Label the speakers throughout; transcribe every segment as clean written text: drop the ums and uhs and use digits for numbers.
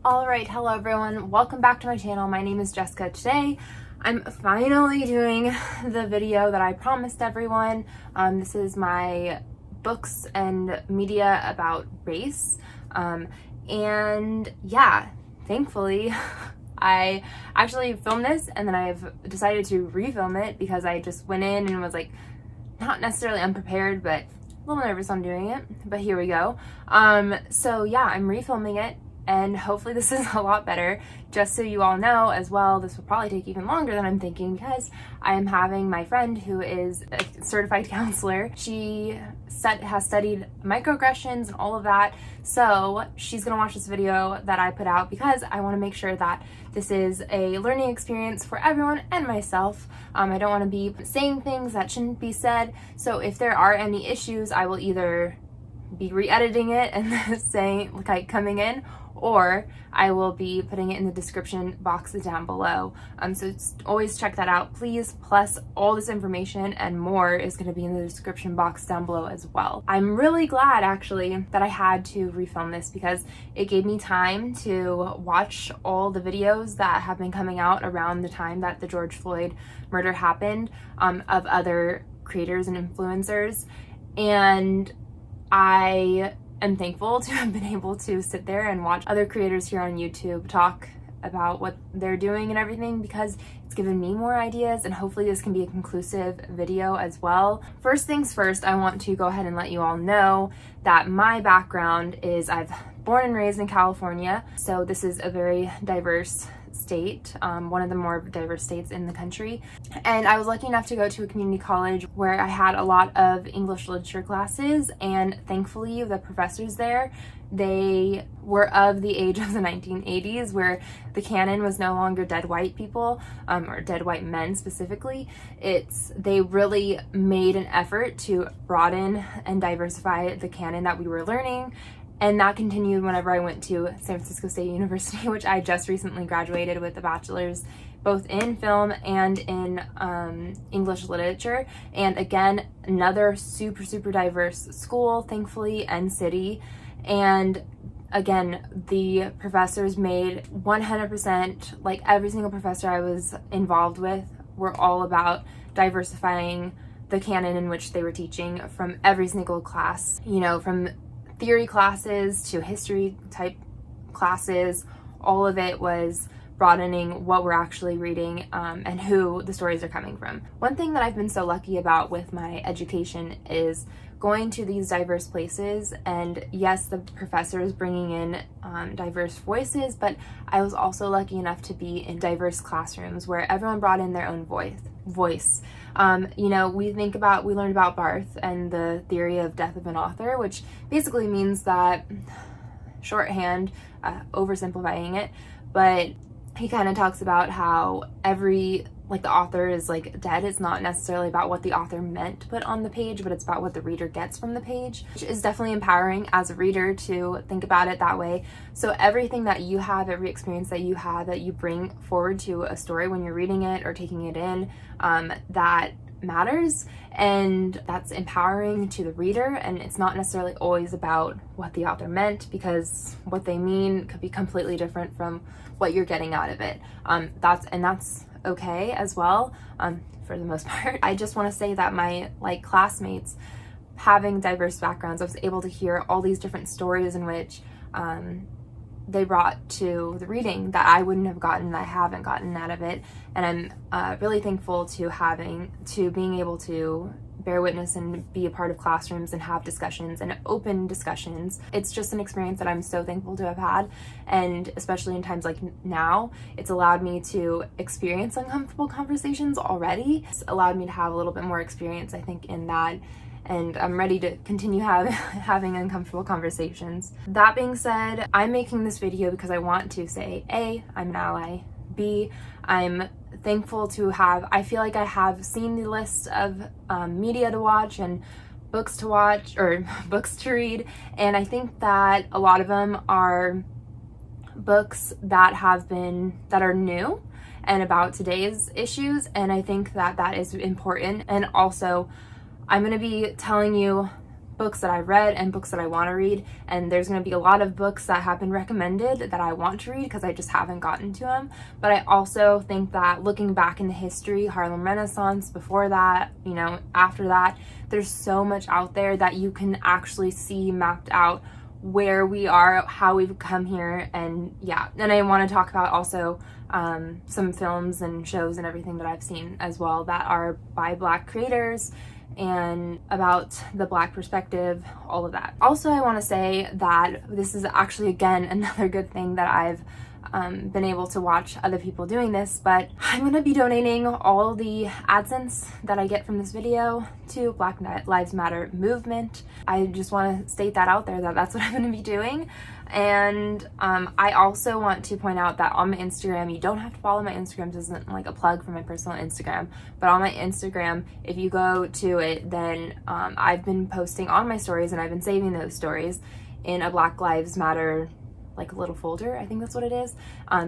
Speaker 1: Alright, hello everyone, welcome back to my channel. My name is Jessica. Today I'm finally doing the video that I promised everyone. This is my books and media about race, and yeah, thankfully I actually filmed this and then I've decided to refilm it because I just went in and was like not necessarily unprepared but a little nervous on doing it, but here we go. So yeah, I'm refilming it and hopefully this is a lot better. Just so you all know as well, this will probably take even longer than I'm thinking because I am having my friend who is a certified counselor. She has studied microaggressions and all of that, so she's gonna watch this video that I put out because I want to make sure that this is a learning experience for everyone and myself. I don't want to be saying things that shouldn't be said, so if there are any issues, I will either be re-editing it and saying, like, coming in, or I will be putting it in the description box down below. So always check that out, please. Plus, all this information and more is going to be in the description box down below as well. I'm really glad, actually, that I had to refilm this because it gave me time to watch all the videos that have been coming out around the time that the George Floyd murder happened, of other creators and influencers. And I am thankful to have been able to sit there and watch other creators here on YouTube talk about what they're doing and everything, because it's given me more ideas and hopefully this can be a conclusive video as well. First things first, I want to go ahead and let you all know that my background is I've born and raised in California, so this is a very diverse state, one of the more diverse states in the country. And I was lucky enough to go to a community college where I had a lot of English literature classes, and thankfully the professors there, they were of the age of the 1980s where the canon was no longer dead white people, or dead white men specifically. They really made an effort to broaden and diversify the canon that we were learning. And that continued whenever I went to San Francisco State University, which I just recently graduated with a bachelor's both in film and in English literature. And again, another super diverse school, thankfully, and city. And again, the professors made 100%, like every single professor I was involved with, were all about diversifying the canon in which they were teaching from every single class, you know, from theory classes to history type classes. All of it was broadening what we're actually reading, and who the stories are coming from. One thing that I've been so lucky about with my education is going to these diverse places, and yes, the professors bringing in diverse voices, but I was also lucky enough to be in diverse classrooms where everyone brought in their own voice. You know, we learned about Barth and the theory of death of an author, which basically means that, shorthand, oversimplifying it, but he kind of talks about how the author is like dead. It's not necessarily about what the author meant to put on the page, but it's about what the reader gets from the page, which is definitely empowering as a reader to think about it that way. So everything that you have, every experience that you have that you bring forward to a story when you're reading it or taking it in, that matters, and that's empowering to the reader. And it's not necessarily always about what the author meant, because what they mean could be completely different from what you're getting out of it. That's okay as well, for the most part. I just want to say that my classmates, having diverse backgrounds, I was able to hear all these different stories in which they brought to the reading that I wouldn't have gotten, that I haven't gotten out of it. And I'm really thankful to being able to bear witness and be a part of classrooms and have discussions and open discussions. It's just an experience that I'm so thankful to have had, and especially in times like now, it's allowed me to experience uncomfortable conversations already. It's allowed me to have a little bit more experience, I think, in that, and I'm ready to continue having uncomfortable conversations. That being said, I'm making this video because I want to say, A, I'm an ally, B, I'm thankful to have, I feel like I have seen the list of media to watch and books to watch, or books to read, and I think that a lot of them are books that are new and about today's issues, and I think that that is important. And also, I'm going to be telling you books that I've read and books that I want to read, and there's going to be a lot of books that have been recommended that I want to read because I just haven't gotten to them. But I also think that looking back in the history, Harlem Renaissance, before that, you know, after that, there's so much out there that you can actually see mapped out where we are, how we've come here, and yeah. And I want to talk about also some films and shows and everything that I've seen as well that are by Black creators and about the Black perspective, all of that. Also, I want to say that this is actually, again, another good thing that I've been able to watch other people doing this, but I'm going to be donating all the AdSense that I get from this video to Black Lives Matter movement. I just want to state that out there, that that's what I'm going to be doing. And I also want to point out that on my Instagram, you don't have to follow my Instagram. This isn't like a plug for my personal Instagram, but on my Instagram, if you go to it, then I've been posting on my stories, and I've been saving those stories in a Black Lives Matter like a little folder. I think that's what it is.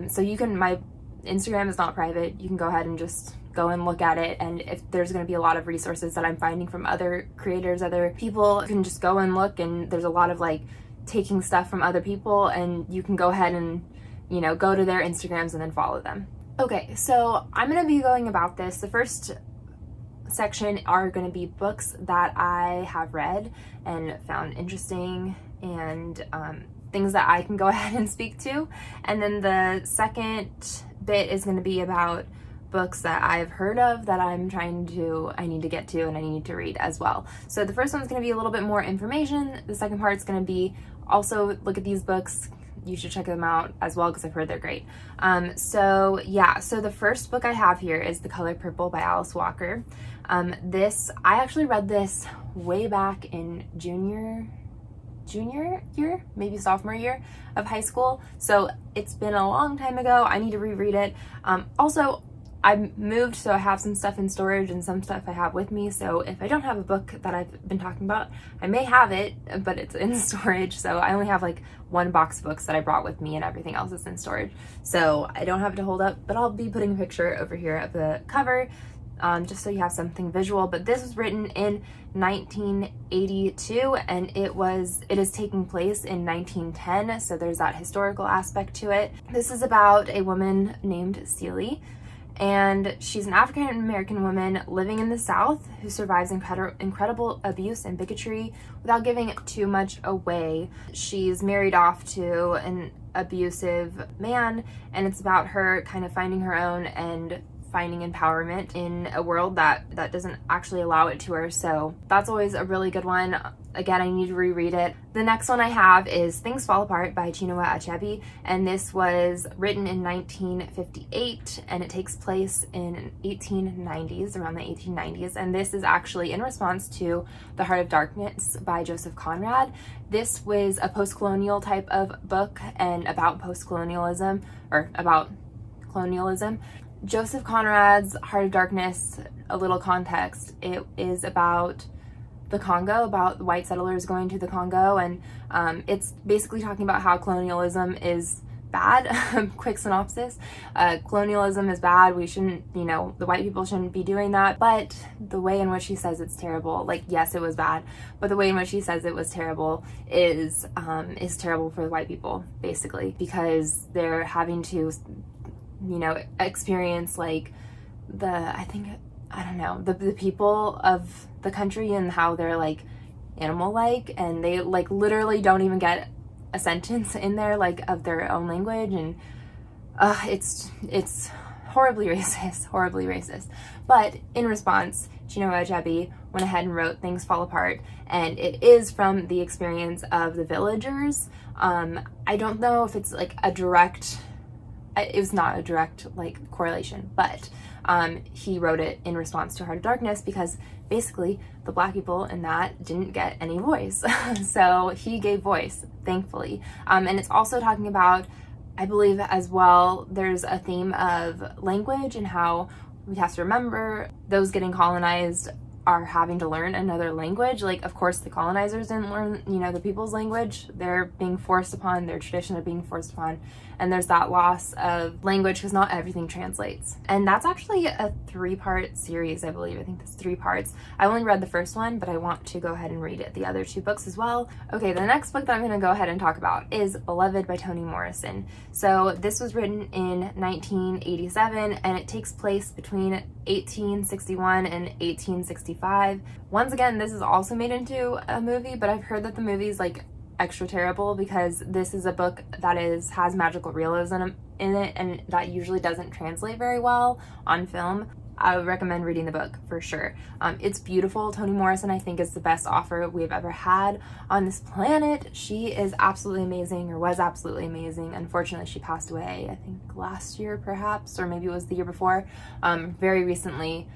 Speaker 1: So you can, my Instagram is not private. You can go ahead and just go and look at it, and if there's going to be a lot of resources that I'm finding from other creators, other people, you can just go and look, and there's a lot of like taking stuff from other people, and you can go ahead and, you know, go to their Instagrams and then follow them. Okay, so I'm going to be going about this. The first section are going to be books that I have read and found interesting, and things that I can go ahead and speak to. And then the second bit is going to be about books that I've heard of that I need to get to and I need to read as well. So the first one's going to be a little bit more information. The second part's going to be also look at these books. You should check them out as well because I've heard they're great. So the first book I have here is The Color Purple by Alice Walker. I actually read this way back in junior year, maybe sophomore year of high school. So it's been a long time ago. I need to reread it. Also, I moved, so I have some stuff in storage and some stuff I have with me. So if I don't have a book that I've been talking about, I may have it, but it's in storage. So I only have like one box of books that I brought with me, and everything else is in storage. So I don't have it to hold up, but I'll be putting a picture over here of the cover, just so you have something visual. But this was written in 1982, and it is taking place in 1910, so there's that historical aspect to it. This is about a woman named Celie, and she's an African American woman living in the South who survives incredible abuse and bigotry without giving too much away. She's married off to an abusive man, and it's about her kind of finding her own and finding empowerment in a world that doesn't actually allow it to her. So that's always a really good one. Again, I need to reread it. The next one I have is Things Fall Apart by Chinua Achebe, and this was written in 1958, and it takes place in 1890s, around the 1890s, and this is actually in response to The Heart of Darkness by Joseph Conrad. This was a post-colonial type of book and about post-colonialism, or about colonialism. Joseph Conrad's Heart of Darkness, a little context, it is about the Congo, about white settlers going to the Congo, and it's basically talking about how colonialism is bad. Quick synopsis. Colonialism is bad. We shouldn't, the white people shouldn't be doing that, but the way in which he says it's terrible, like, yes, it was bad, but the way in which he says it was terrible is terrible for the white people, basically, because they're having to experience like the people of the country and how they're like animal-like, and they like literally don't even get a sentence in there like of their own language, and it's horribly racist. But in response, Chinua Achebe went ahead and wrote Things Fall Apart, and it is from the experience of the villagers. I don't know if it's like it was not a direct like correlation, but he wrote it in response to Heart of Darkness because basically the black people in that didn't get any voice. So he gave voice, thankfully. And it's also talking about, I believe as well, there's a theme of language and how we have to remember those getting colonized are having to learn another language. Like, of course, the colonizers didn't learn, you know, the people's language. They're being forced upon, their tradition are being forced upon, and there's that loss of language because not everything translates. And that's actually a 3-part series, I believe. I think that's 3 parts. I only read the first one, but I want to go ahead and read the other 2 books as well. Okay, the next book that I'm going to go ahead and talk about is Beloved by Toni Morrison. So this was written in 1987, and it takes place between 1861 and 1865. Once again, this is also made into a movie, but I've heard that the movie's like extra terrible because this is a book that has magical realism in it, and that usually doesn't translate very well on film. I would recommend reading the book for sure. It's beautiful. Toni Morrison, I think, is the best author we've ever had on this planet. She is absolutely amazing, or was absolutely amazing. Unfortunately, she passed away, I think last year perhaps, or maybe it was the year before, very recently.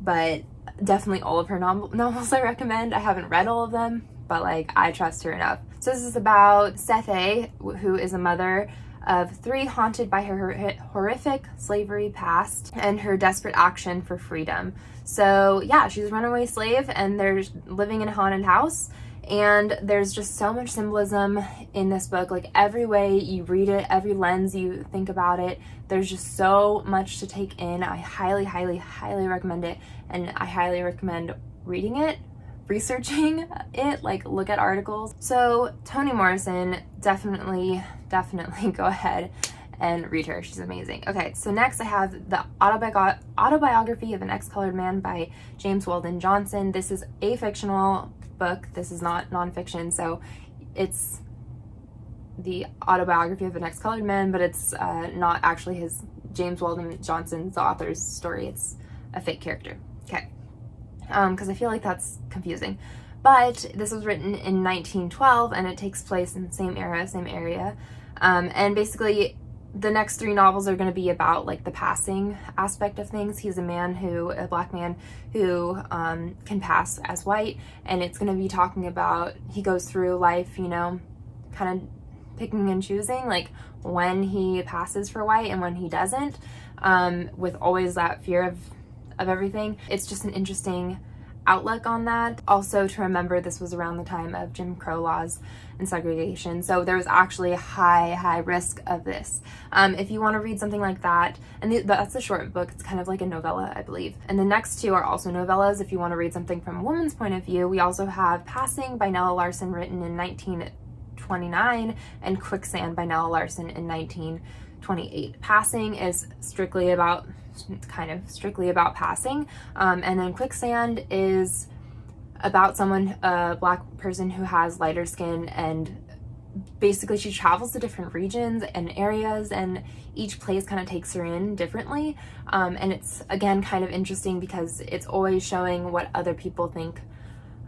Speaker 1: But definitely all of her novels I recommend. I haven't read all of them, but like, I trust her enough. So this is about Sethe, who is a mother of 3 haunted by her horrific slavery past and her desperate action for freedom. So yeah, she's a runaway slave and they're living in a haunted house, and there's just so much symbolism in this book. Like, every way you read it, every lens you think about it, there's just so much to take in. I highly, highly, highly recommend it, and I highly recommend reading it, researching it, like look at articles. So Toni Morrison, definitely go ahead and read her. She's amazing. Okay, so next I have the Autobiography of an Ex-Colored Man by James Weldon Johnson. This is a fictional book. This is not nonfiction, so it's the autobiography of an ex-colored man, but it's not actually James Weldon Johnson's, the author's story. It's a fake character. Okay. Because I feel like that's confusing. But this was written in 1912, and it takes place in the same era, same area. And basically, the next 3 novels are going to be about like the passing aspect of things. He's a black man who can pass as white, and it's going to be talking about, he goes through life, you know, kind of picking and choosing, like when he passes for white and when he doesn't, with always that fear of everything. It's just an interesting outlook on that. Also, to remember, this was around the time of Jim Crow laws and segregation, so there was actually a high risk of this. If you want to read something like that, and that's a short book, it's kind of like a novella, I believe. And the next 2 are also novellas. If you want to read something from a woman's point of view, we also have Passing by Nella Larsen, written in 1929, and Quicksand by Nella Larsen in 1928. Passing is strictly about passing, and then Quicksand is about a black person who has lighter skin, and basically she travels to different regions and areas, and each place kind of takes her in differently, and it's again kind of interesting because it's always showing what other people think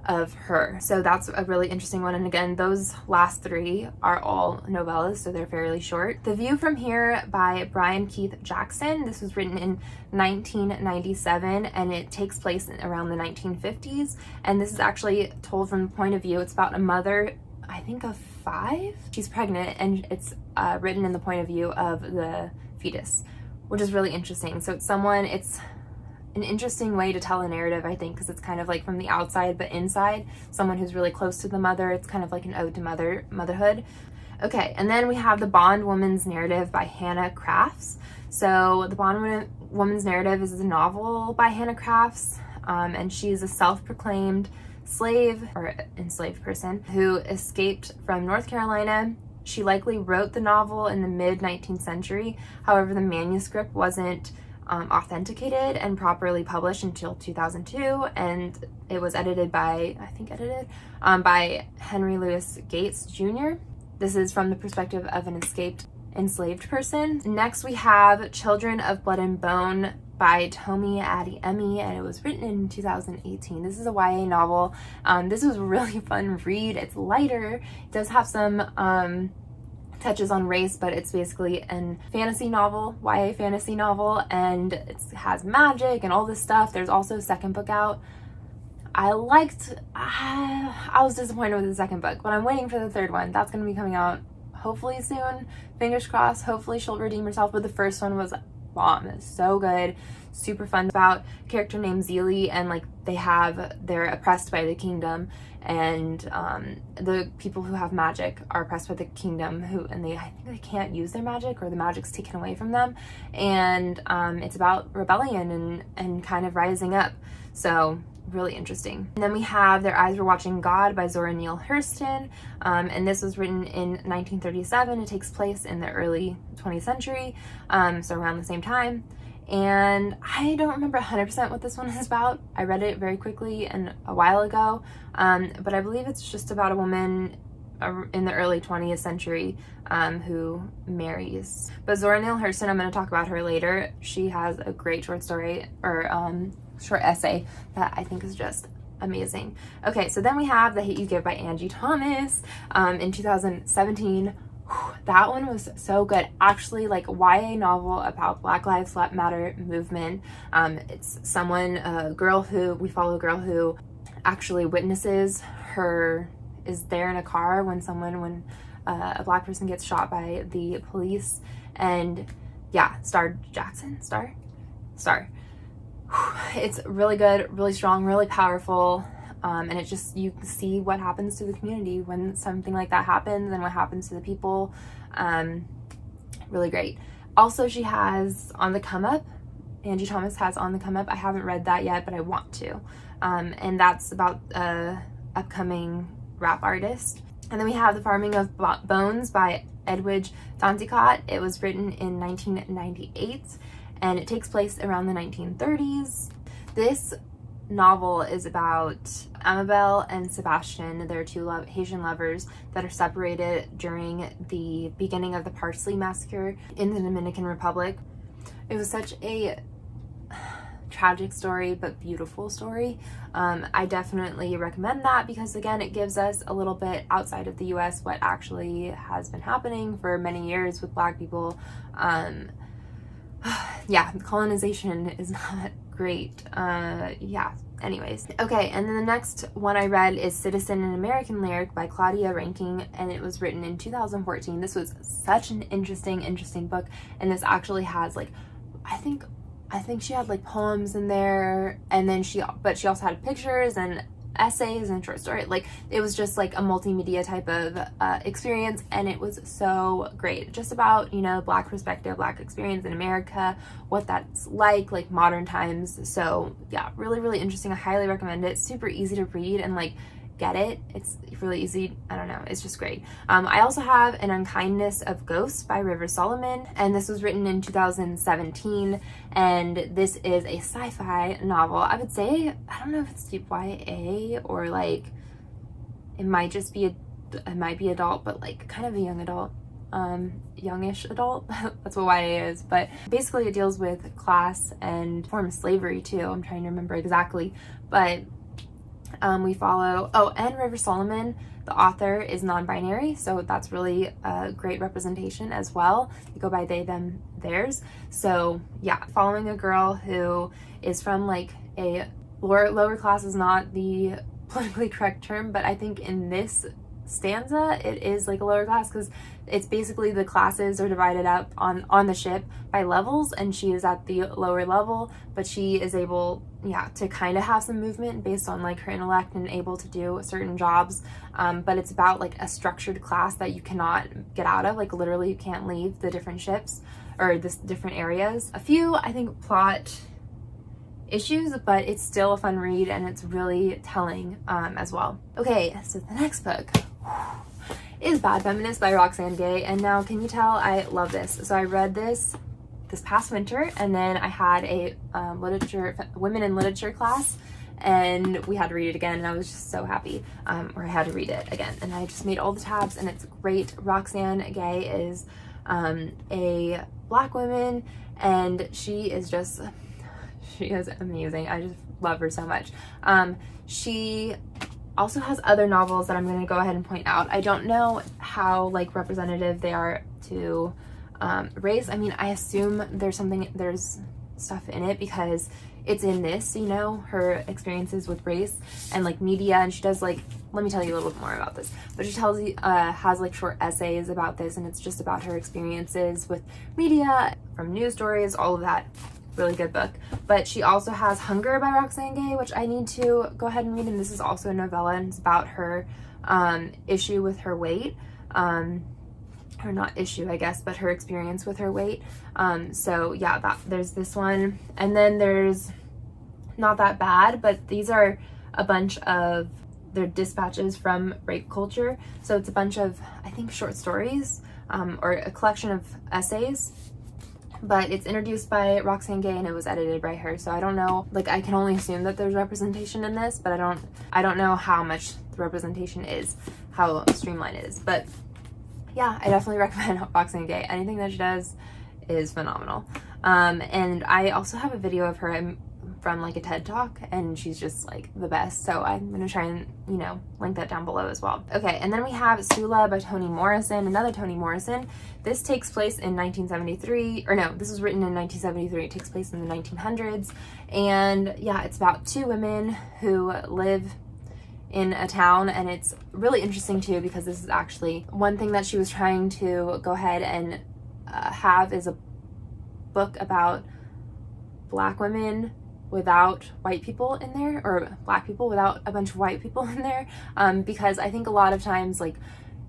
Speaker 1: of her. So that's a really interesting one. And again, those last 3 are all novellas, so they're fairly short. The View from Here by Brian Keith Jackson. This was written in 1997, and it takes place around the 1950s. And this is actually told from the point of view, it's about a mother, I think of 5. She's pregnant, and it's written in the point of view of the fetus, which is really interesting. So it's an interesting way to tell a narrative, I think, because it's kind of like from the outside but inside, someone who's really close to the mother. It's kind of like an ode to motherhood. Okay, and then we have The Bondwoman's Narrative by Hannah Crafts. So The Bondwoman's Narrative is a novel by Hannah Crafts, and she's a self-proclaimed slave or enslaved person who escaped from North Carolina. She likely wrote the novel in the mid-19th century. However, the manuscript wasn't authenticated and properly published until 2002, and it was edited by Henry Louis Gates Jr. This is from the perspective of an enslaved person. Next we have Children of Blood and Bone by Tomi Adeyemi, and it was written in 2018. This is a YA novel. This was a really fun read. It's lighter. It does have some touches on race, but it's basically a fantasy novel, YA fantasy novel, and it has magic and all this stuff. There's also a second book out. I was disappointed with the second book, but I'm waiting for the third one. That's going to be coming out hopefully soon. Fingers crossed. Hopefully she'll redeem herself, but the first one was bomb. It's so good, super fun. About a character named Zeely, and like they're oppressed by the kingdom, and the people who have magic are oppressed by the kingdom, I think they can't use their magic, or the magic's taken away from them, and it's about rebellion and kind of rising up. So really interesting. And then we have Their Eyes Were Watching God by Zora Neale Hurston, and this was written in 1937. It takes place in the early 20th century, so around the same time. And I don't remember 100% what this one is about. I read it very quickly and a while ago, but I believe it's just about a woman in the early 20th century who marries. But Zora Neale Hurston, I'm going to talk about her later. She has a great short story, or short essay, that I think is just amazing. Okay, so then we have The Hate U Give by Angie Thomas in 2017. That one was so good. Actually, like, YA novel about Black Lives Matter movement. It's we follow a girl who actually witnesses is there in a car when a Black person gets shot by the police. And yeah, Star. It's really good, really strong, really powerful. And it just, you see what happens to the community when something like that happens, and what happens to the people. Really great. Also, she has On the Come Up. Angie Thomas has On the Come Up. I haven't read that yet, but I want to. And that's about upcoming rap artist. And then we have The Farming of Bones by Edwidge Danticat. It was written in 1998, and it takes place around the 1930s. This novel is about Amabel and Sebastian. They're two Haitian lovers that are separated during the beginning of the Parsley Massacre in the Dominican Republic. It was such a tragic story, but beautiful story. I definitely recommend that, because again, it gives us a little bit outside of the US what actually has been happening for many years with Black people. Yeah, colonization is not great. Yeah, anyways. Okay, and then the next one I read is Citizen: An American Lyric by Claudia Rankine, and it was written in 2014. This was such an interesting book, and this actually has, like, I think she had like poems in there, and then she also had pictures and essays and short story. Like, it was just like a multimedia type of experience, and it was so great. Just about, Black perspective, Black experience in America, what that's like modern times. So yeah, really interesting. I highly recommend it. Super easy to read and like get it. It's really easy. I don't know, it's just great. I also have An Unkindness of Ghosts by River Solomon, and this was written in 2017, and this is a sci-fi novel. I would say, I don't know if it's deep YA, or like it might be adult, but like kind of a young adult, youngish adult. That's what YA is. But basically it deals with class and form of slavery too. I'm trying to remember exactly, but we follow, and River Solomon, the author, is non-binary, so that's really a great representation as well. You go by they, them, theirs. So yeah, following a girl who is from like a lower class is not the politically correct term, but I think in this stanza it is like a lower class, because it's basically the classes are divided up on the ship by levels, and she is at the lower level, but she is able to kind of have some movement based on like her intellect and able to do certain jobs, but it's about like a structured class that you cannot get out of. Like, literally you can't leave the different ships or the different areas. A few, I think, plot issues, but it's still a fun read, and it's really telling as well. Okay, so the next book is Bad Feminist by Roxane Gay, and now can you tell I love this? So I read this past winter, and then I had a women in literature class, and we had to read it again, and I was just so happy, or I had to read it again, and I just made all the tabs, and it's great. Roxane Gay is a Black woman, and she is amazing. I just love her so much. She also has other novels that I'm going to go ahead and point out. I don't know how like representative they are to race. I mean, I assume there's stuff in it, because it's in this, her experiences with race and like media, and she does like, let me tell you a little bit more about this, but she has like short essays about this, and it's just about her experiences with media from news stories, all of that. Really good book. But she also has Hunger by Roxane Gay, which I need to go ahead and read, and this is also a novella, and it's about her issue with her weight, or not issue, I guess, but her experience with her weight. So yeah, there's this one, and then there's Not That Bad, but these are a bunch of their dispatches from rape culture. So it's a bunch of, I think, short stories, or a collection of essays, but it's introduced by Roxane Gay and it was edited by her. So I don't know, like, I can only assume that there's representation in this, but I don't know how much the representation is, how streamlined it is. But yeah, I definitely recommend Roxane Gay. Anything that she does is phenomenal. And I also have a video of her from like a TED Talk, and she's just like the best. So I'm gonna try and, you know, link that down below as well. Okay, and then we have Sula by Toni Morrison, another Toni Morrison. This takes place in 1973, or no, this was written in 1973. It takes place in the 1900s. And yeah, it's about two women who live in a town, and it's really interesting too because this is actually one thing that she was trying to go ahead and have is a book about Black women without white people in there, or Black people without a bunch of white people in there, because I think a lot of times, like,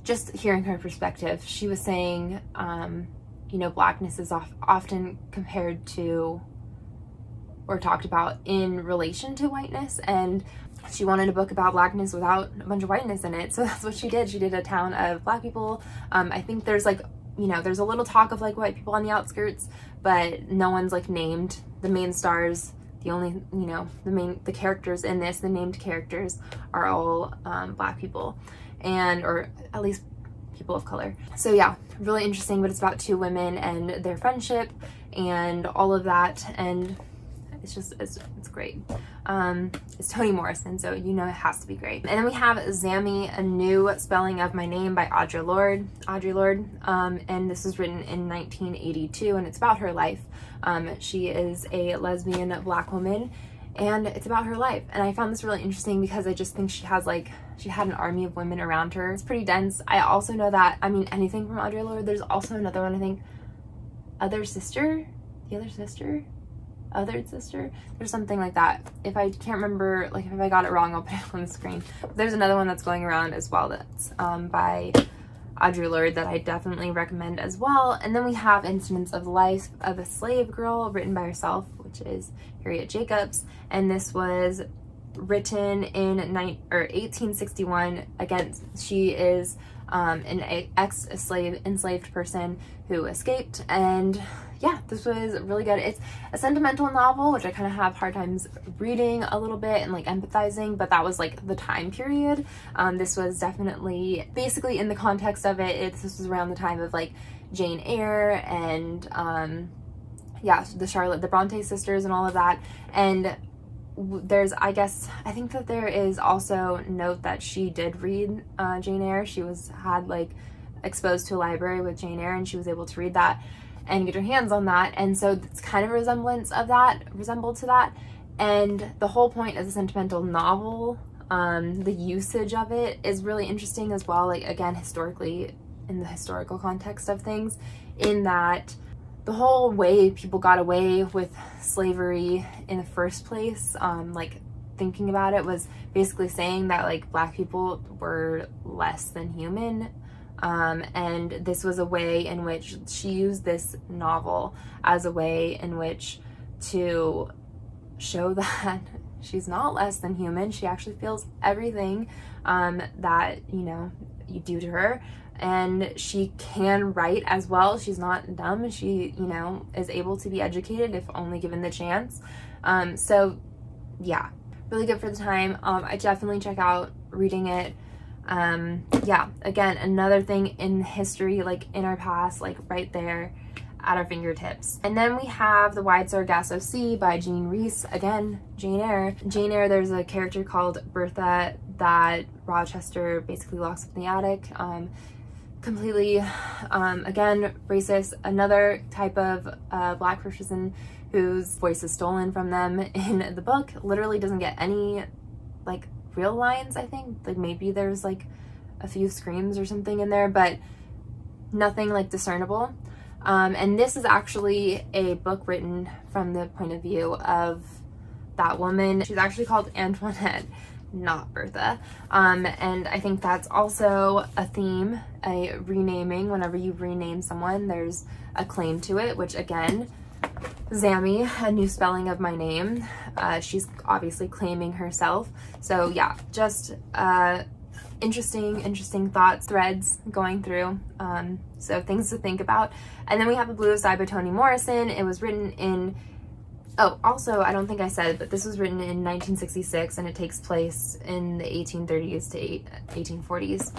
Speaker 1: just hearing her perspective, she was saying, you know, Blackness is often compared to or talked about in relation to whiteness, and she wanted a book about Blackness without a bunch of whiteness in it. So that's what she did. She did a town of Black people. I think there's like, you know, there's a little talk of like white people on the outskirts, but no one's like named. The main stars, the only, you know, the characters in this, the named characters are all Black people, and, or at least people of color. So yeah, really interesting, but it's about two women and their friendship and all of that, and it's just, it's great. It's Toni Morrison, so you know it has to be great. And then we have Zammy, A New Spelling of My Name by Audre Lorde. And this was written in 1982, and it's about her life. She is a lesbian Black woman, and it's about her life. And I found this really interesting because I just think she had an army of women around her. It's pretty dense. I also know that, I mean, anything from Audre Lorde. There's also another one, I think, Othered Sister, there's something like that. If I can't remember, like, if I got it wrong, I'll put it on the screen. But there's another one that's going around as well that's by Audre Lorde that I definitely recommend as well. And then we have Incidents of the Life of a Slave Girl, written by herself, which is Harriet Jacobs, and this was written in 1861. Again, she is an enslaved person who escaped, and yeah, this was really good. It's a sentimental novel, which I kind of have hard times reading a little bit and like empathizing, but that was like the time period. This was definitely, basically in the context of it, this was around the time of like Jane Eyre and yeah, the Bronte sisters and all of that. And there's, I think that there is also note that she did read Jane Eyre. She had like exposed to a library with Jane Eyre, and she was able to read that and get her hands on that, and so it's kind of a resembled to that. And the whole point of the sentimental novel, the usage of it is really interesting as well, like, again, historically, in the historical context of things, in that the whole way people got away with slavery in the first place, like, thinking about it, was basically saying that like Black people were less than human. And this was a way in which she used this novel as a way in which to show that she's not less than human. She actually feels everything that, you know, you do to her, and she can write as well. She's not dumb. She, you know, is able to be educated if only given the chance. So yeah, really good for the time. I definitely check out reading it. Yeah, again, another thing in history, like in our past, like right there at our fingertips. And then we have The Wide Sargasso Sea by Jean Rhys. Again, Jane Eyre. There's a character called Bertha that Rochester basically locks up in the attic. Completely, again, racist. Another type of Black person whose voice is stolen from them in the book. Literally doesn't get any, like, real lines, I think. Like, maybe there's like a few screams or something in there, but nothing like discernible. And this is actually a book written from the point of view of that woman. She's actually called Antoinette, not Bertha. And I think that's also a theme, a renaming. Whenever you rename someone, there's a claim to it, which again, Zammy, a new spelling of my name. She's obviously claiming herself. So yeah, just interesting thoughts, threads going through. So things to think about. And then we have The Blue Sky by Toni Morrison. It was written in, oh, also, I don't think I said, but this was written in 1966 and it takes place in the 1830s to 1840s,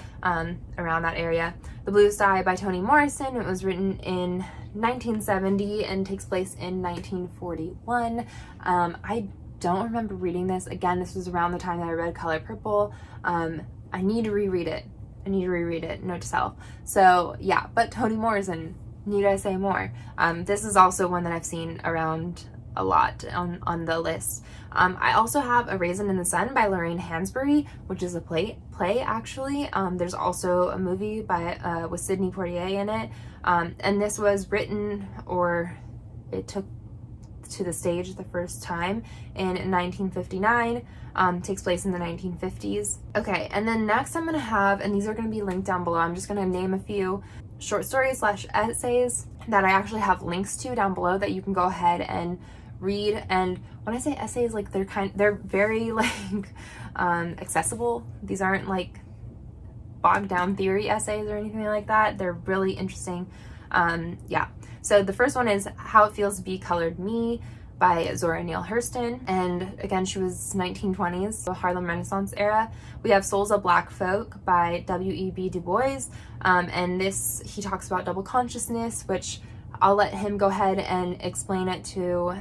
Speaker 1: around that area. The Blue Sky by Toni Morrison, it was written in 1970 and takes place in 1941. I don't remember reading this. Again, this was around the time that I read Color Purple. I need to reread it. Note to self. So yeah, but Toni Morrison, need I say more? This is also one that I've seen around a lot on the list. I also have A Raisin in the Sun by Lorraine Hansberry, which is a play actually. There's also a movie by with Sidney Poitier in it, and this was written, or it took to the stage the first time in 1959. Takes place in the 1950s. Okay, and then next I'm gonna have, and these are gonna be linked down below, I'm just gonna name a few short stories / essays that I actually have links to down below that you can go ahead and read. And when I say essays, like they're very like accessible. These aren't like bogged down theory essays or anything like that. They're really interesting. Yeah, so the first one is How It Feels to Be Colored Me by Zora Neale Hurston, and again, she was 1920s, the Harlem Renaissance era. We have Souls of Black Folk by W.E.B. Du Bois, and this, he talks about double consciousness, which I'll let him go ahead and explain it to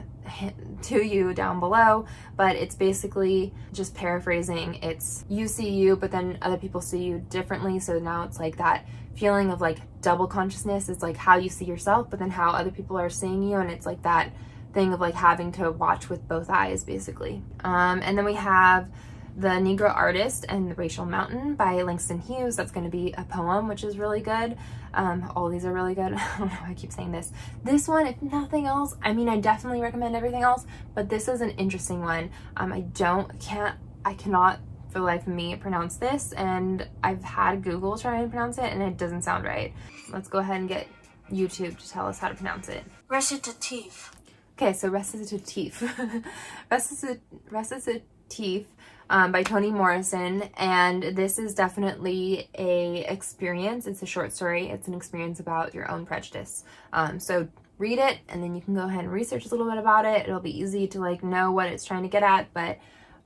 Speaker 1: you down below, but it's basically, just paraphrasing, it's you see you, but then other people see you differently, so now it's like that feeling of like double consciousness. It's like how you see yourself, but then how other people are seeing you, and it's like that thing of like having to watch with both eyes, basically. And then we have The Negro Artist and the Racial Mountain by Langston Hughes. That's going to be a poem, which is really good. All these are really good. I don't know why I keep saying this. This one, if nothing else, I mean, I definitely recommend everything else, but this is an interesting one. I cannot for the life of me pronounce this, and I've had Google try and pronounce it, and it doesn't sound right. Let's go ahead and get YouTube to tell us how to pronounce it.
Speaker 2: Recitative.
Speaker 1: Okay, so Recitative. Recitative by Toni Morrison, and this is definitely a experience. It's a short story. It's an experience about your own prejudice. So read it, and then you can go ahead and research a little bit about it. It'll be easy to like know what it's trying to get at, but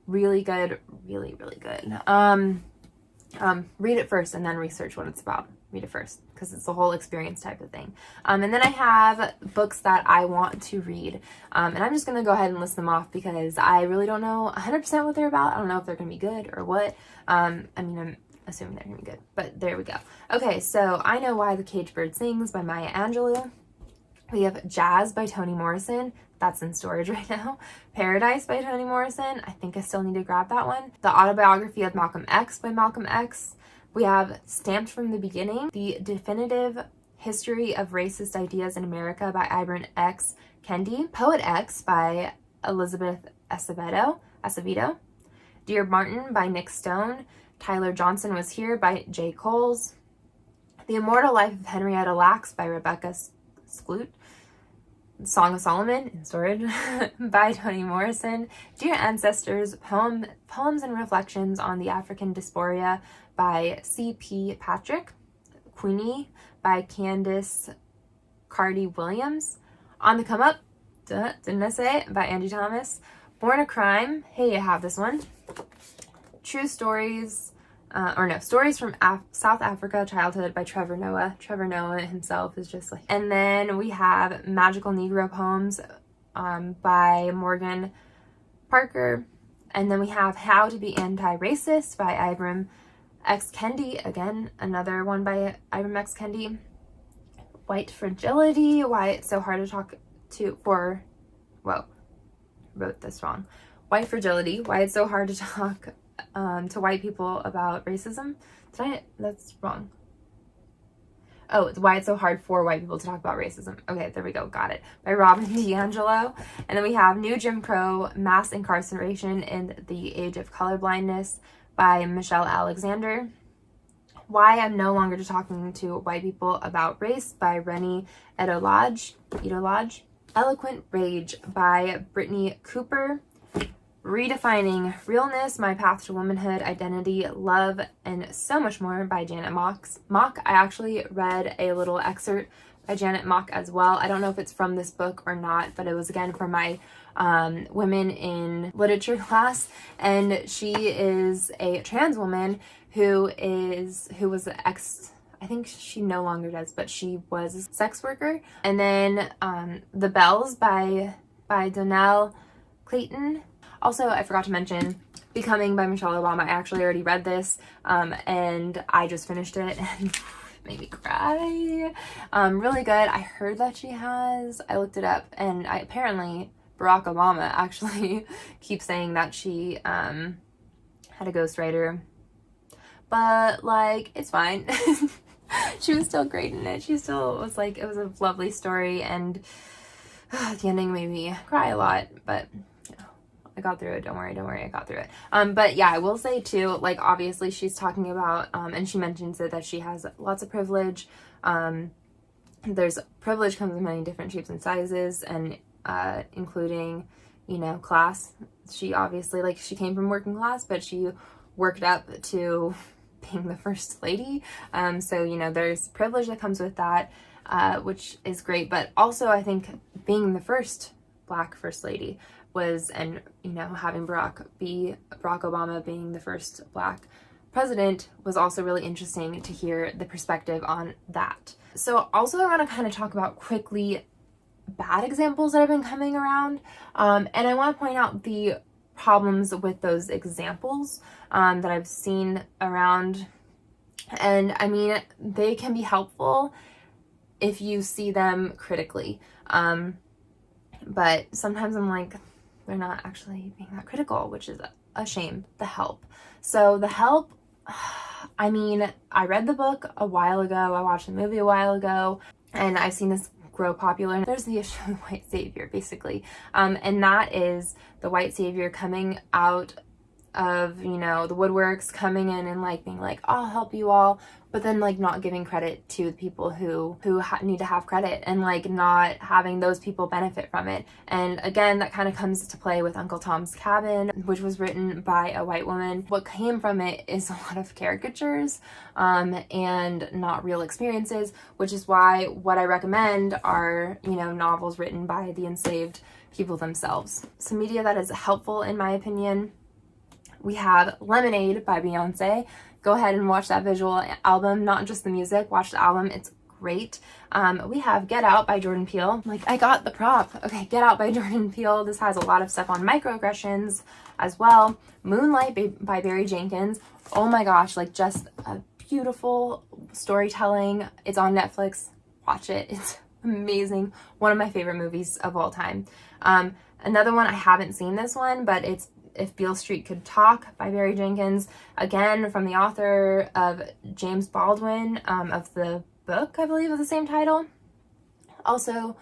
Speaker 1: really good, really good. Read it first and then research what it's about. Read it first, because it's the whole experience type of thing. And then I have books that I want to read, and I'm just gonna go ahead and list them off because I really don't know 100% what they're about. I don't know if they're gonna be good or what. I mean, I'm assuming they're gonna be good, but there we go. Okay, so I Know Why the Caged Bird Sings by Maya Angelou. We have Jazz by Toni Morrison. That's in storage right now. Paradise by Toni Morrison. I think I still need to grab that one. The Autobiography of Malcolm X by Malcolm X. We have Stamped from the Beginning, The Definitive History of Racist Ideas in America by Ibram X. Kendi. Poet X by Elizabeth Acevedo. Dear Martin by Nick Stone. Tyler Johnson Was Here by J. Coles. The Immortal Life of Henrietta Lacks by Rebecca Skloot. Song of Solomon in storage by Toni Morrison. Dear Ancestors, Poems and Reflections on the African Diaspora by C.P. Patrick. Queenie by Candace Carty Williams. On the Come Up, didn't I say it, by Angie Thomas. Born a Crime, hey, I have this one. True Stories, Stories from South Africa Childhood by Trevor Noah. Trevor Noah himself is just like... And then we have Magical Negro Poems by Morgan Parker. And then we have How to Be Anti-Racist by Ibram X. Kendi. Again, another one by Ibram X. Kendi. White Fragility, Why It's So Hard to Talk to... wrote this wrong. White Fragility, Why It's So Hard to Talk to white people about racism. That's wrong. Oh, it's Why It's So Hard for White People to Talk About Racism. Okay, there we go. Got it. By Robin DiAngelo. And then we have New Jim Crow, Mass Incarceration in the Age of Colorblindness by Michelle Alexander. Why I'm No Longer Talking to White People About Race by Rennie Edolodge. Eloquent Rage by Brittany Cooper. Redefining Realness, My Path to Womanhood, Identity, Love, and so much more by Janet Mock. I actually read a little excerpt by Janet Mock as well. I don't know if it's from this book or not, but it was again from my Women in Literature class, and she is a trans woman who was an I think she no longer does, but she was a sex worker. And then The Bells by Donnell Clayton. Also, I forgot to mention Becoming by Michelle Obama. I actually already read this, and I just finished it, and it made me cry. Really good. I heard that she has. I looked it up, and apparently Barack Obama actually keeps saying that she had a ghostwriter. But, like, it's fine. She was still great in it. She still was like, it was a lovely story, and the ending made me cry a lot, but I got through it. Don't worry, I got through it. But yeah, I will say too, like, obviously she's talking about, and she mentions it, that she has lots of privilege. There's privilege comes in many different shapes and sizes, and including, you know, class. She obviously, like, she came from working class, but she worked up to being the first lady. So, you know, there's privilege that comes with that, which is great. But also, I think being the first Black first lady was, and, you know, having Barack Obama being the first Black president was also really interesting to hear the perspective on that. So also I want to kind of talk about quickly bad examples that have been coming around, and I want to point out the problems with those examples that I've seen around. And I mean, they can be helpful if you see them critically, but sometimes I'm like, they're not actually being that critical, which is a shame. The Help. So The Help, I mean, I read the book a while ago, I watched the movie a while ago, and I've seen this grow popular. There's the issue of the white savior, basically, and that is the white savior coming out of, you know, the woodworks, coming in and like being like, I'll help you all, but then like not giving credit to the people who need to have credit, and like not having those people benefit from it. And again, that kind of comes to play with Uncle Tom's Cabin, which was written by a white woman. What came from it is a lot of caricatures and not real experiences, which is why what I recommend are, you know, novels written by the enslaved people themselves. Some media that is helpful, in my opinion, we have Lemonade by Beyonce. Go ahead and watch that visual album, not just the music, watch the album, it's great. We have Get Out by Jordan Peele. Like, I got the prop. Okay, Get Out by Jordan Peele. This has a lot of stuff on microaggressions as well. Moonlight by Barry Jenkins. Oh my gosh, like, just a beautiful storytelling. It's on Netflix. Watch it. It's amazing. One of my favorite movies of all time. Another one, I haven't seen this one, but it's If Beale Street Could Talk by Barry Jenkins, again from the author of James Baldwin, of the book, I believe, of the same title. Also,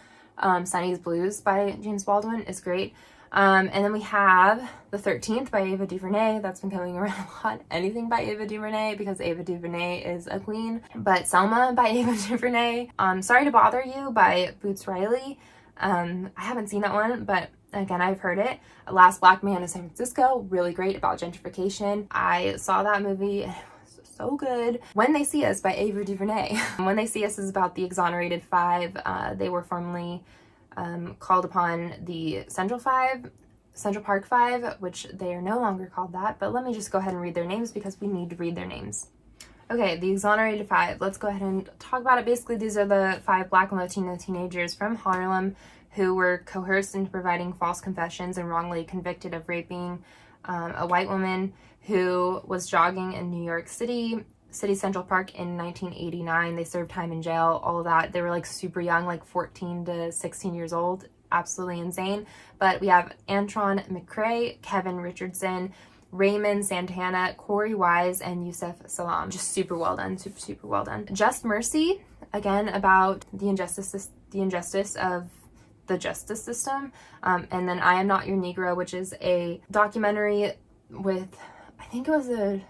Speaker 1: Sonny's Blues by James Baldwin is great. And then we have The 13th by Ava DuVernay. That's been coming around a lot. Anything by Ava DuVernay, because Ava DuVernay is a queen. But Selma by Ava DuVernay. Sorry to Bother You by Boots Riley. I haven't seen that one, but again, I've heard it. Last Black Man in San Francisco, really great, about gentrification. I saw that movie and it was so good. When They See Us by Ava DuVernay. When They See Us is about the Exonerated Five. They were formerly called upon the Central Park Five, which they are no longer called that, but let me just go ahead and read their names because we need to read their names. Okay, the Exonerated Five. Let's go ahead and talk about it. Basically, these are the 5 Black and Latino teenagers from Harlem who were coerced into providing false confessions and wrongly convicted of raping a white woman who was jogging in New York City Central Park in 1989. They served time in jail, all of that. They were like super young, like 14 to 16 years old. Absolutely insane. But we have Antron McCrae, Kevin Richardson, Raymond Santana, Corey Wise, and Yusef Salam. Just super well done, super well done. Just Mercy again about the injustice of the justice system. And then I Am Not Your Negro, which is a documentary with, I think it was a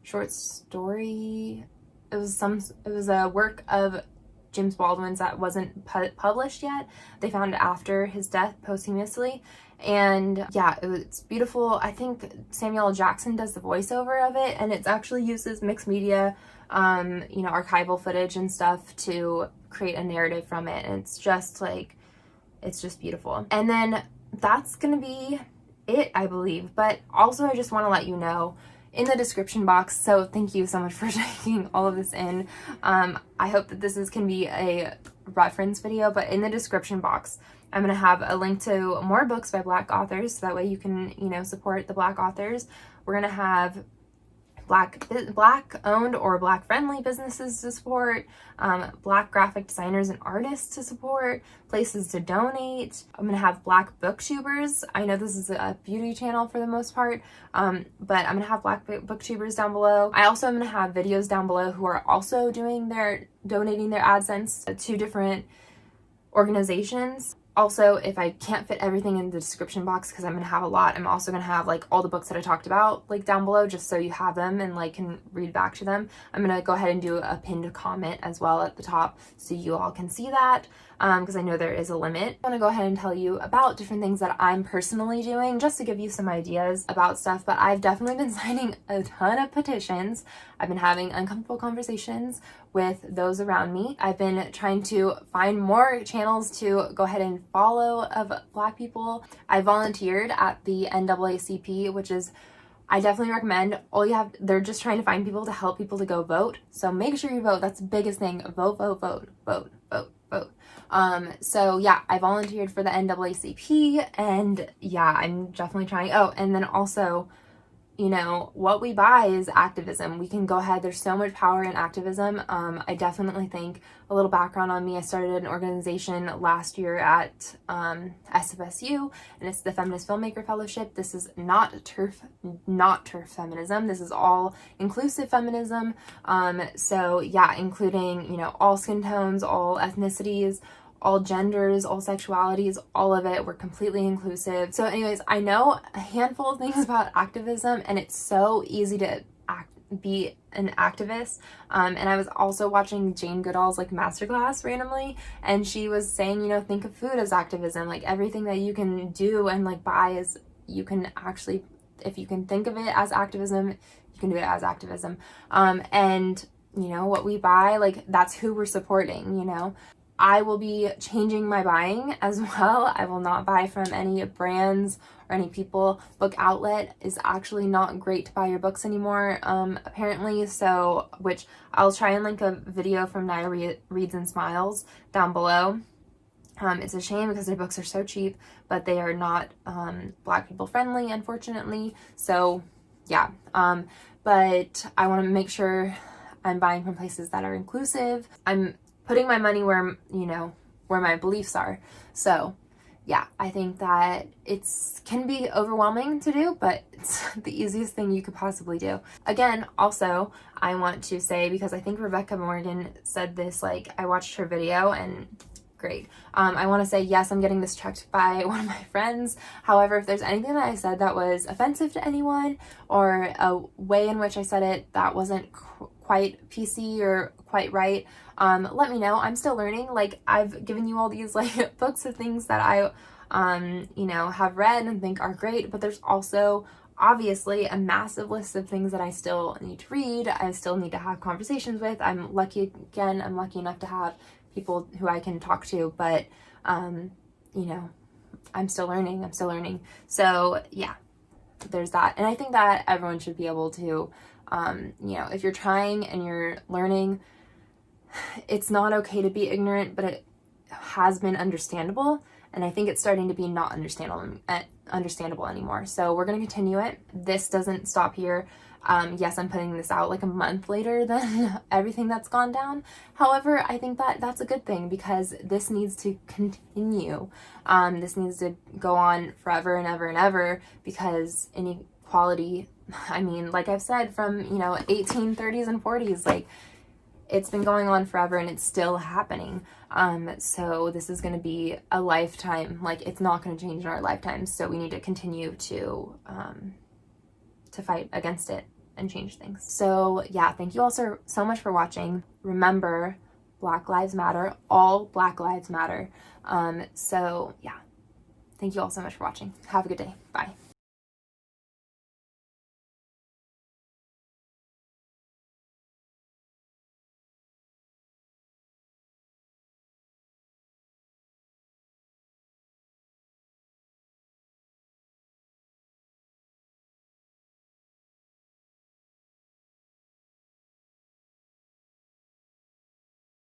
Speaker 1: short story. It was a work of James Baldwin's that wasn't published yet. They found it after his death posthumously. And yeah, it's beautiful. I think Samuel L. Jackson does the voiceover of it, and it actually uses mixed media, you know, archival footage and stuff to create a narrative from it. And it's just like, it's just beautiful. And then that's gonna be it, I believe. But also, I just want to let you know in the description box, so thank you so much for taking all of this in. I hope that this can be a reference video, but in the description box, I'm going to have a link to more books by Black authors, so that way you can, you know, support the Black authors. We're going to have Black owned or Black friendly businesses to support, Black graphic designers and artists to support, places to donate. I'm gonna have Black booktubers. I know this is a beauty channel for the most part, but I'm gonna have Black booktubers down below. I also am gonna have videos down below who are also donating their AdSense to different organizations. Also, if I can't fit everything in the description box, because I'm going to have a lot, I'm also going to have like all the books that I talked about like down below, just so you have them and like can read back to them. I'm going to go ahead and do a pinned comment as well at the top so you all can see that, because I know there is a limit. I want to go ahead and tell you about different things that I'm personally doing just to give you some ideas about stuff, but I've definitely been signing a ton of petitions. I've been having uncomfortable conversations with those around me. I've been trying to find more channels to go ahead and follow of Black people. I volunteered at the NAACP, which is, I definitely recommend. They're just trying to find people to help people to go vote. So make sure you vote. That's the biggest thing. Vote, vote, vote, vote, vote, vote. So yeah, I volunteered for the NAACP, and yeah, I'm definitely trying. Oh, and then also, you know, what we buy is activism. We can go ahead. There's so much power in activism. I definitely think, a little background on me, I started an organization last year at SFSU, and it's the Feminist Filmmaker Fellowship. This is not TERF feminism. This is all inclusive feminism. So yeah, including, you know, all skin tones, all ethnicities, all genders, all sexualities, all of it. We're completely inclusive. So anyways, I know a handful of things about activism, and it's so easy to be an activist. And I was also watching Jane Goodall's like masterclass randomly, and she was saying, you know, think of food as activism. Like everything that you can do and like buy is, you can actually, if you can think of it as activism, you can do it as activism. And you know, what we buy, like that's who we're supporting, you know. I will be changing my buying as well. I will not buy from any brands or any people. Book Outlet is actually not great to buy your books anymore, apparently. So, which I'll try and link a video from Naya Reads and Smiles down below. It's a shame because their books are so cheap, but they are not Black people friendly, unfortunately. So yeah, but I want to make sure I'm buying from places that are inclusive. I'm putting my money where, you know, where my beliefs are. So yeah, I think that can be overwhelming to do, but it's the easiest thing you could possibly do. Again, also, I want to say, because I think Rebecca Morgan said this, like, I watched her video and great. I want to say, yes, I'm getting this checked by one of my friends. However, if there's anything that I said that was offensive to anyone, or a way in which I said it that wasn't quite PC or quite right, let me know. I'm still learning. Like, I've given you all these like books of things that I you know, have read and think are great, but there's also obviously a massive list of things that I still need to read. I still need to have conversations with. I'm lucky enough to have people who I can talk to, but you know, I'm still learning. So yeah, there's that. And I think that everyone should be able to, you know, if you're trying and you're learning, it's not okay to be ignorant, but it has been understandable. And I think it's starting to be not understandable anymore. So we're going to continue it. This doesn't stop here. Yes, I'm putting this out like a month later than everything that's gone down. However, I think that that's a good thing, because this needs to continue. This needs to go on forever and ever and ever, because inequality, I mean, like I've said, from, you know, 1830s and 40s, like, it's been going on forever and it's still happening. So this is going to be a lifetime, like it's not going to change in our lifetimes. So we need to continue to fight against it and change things. So yeah, thank you all so much for watching. Remember, Black Lives Matter, all Black Lives Matter. So yeah, thank you all so much for watching. Have a good day. Bye.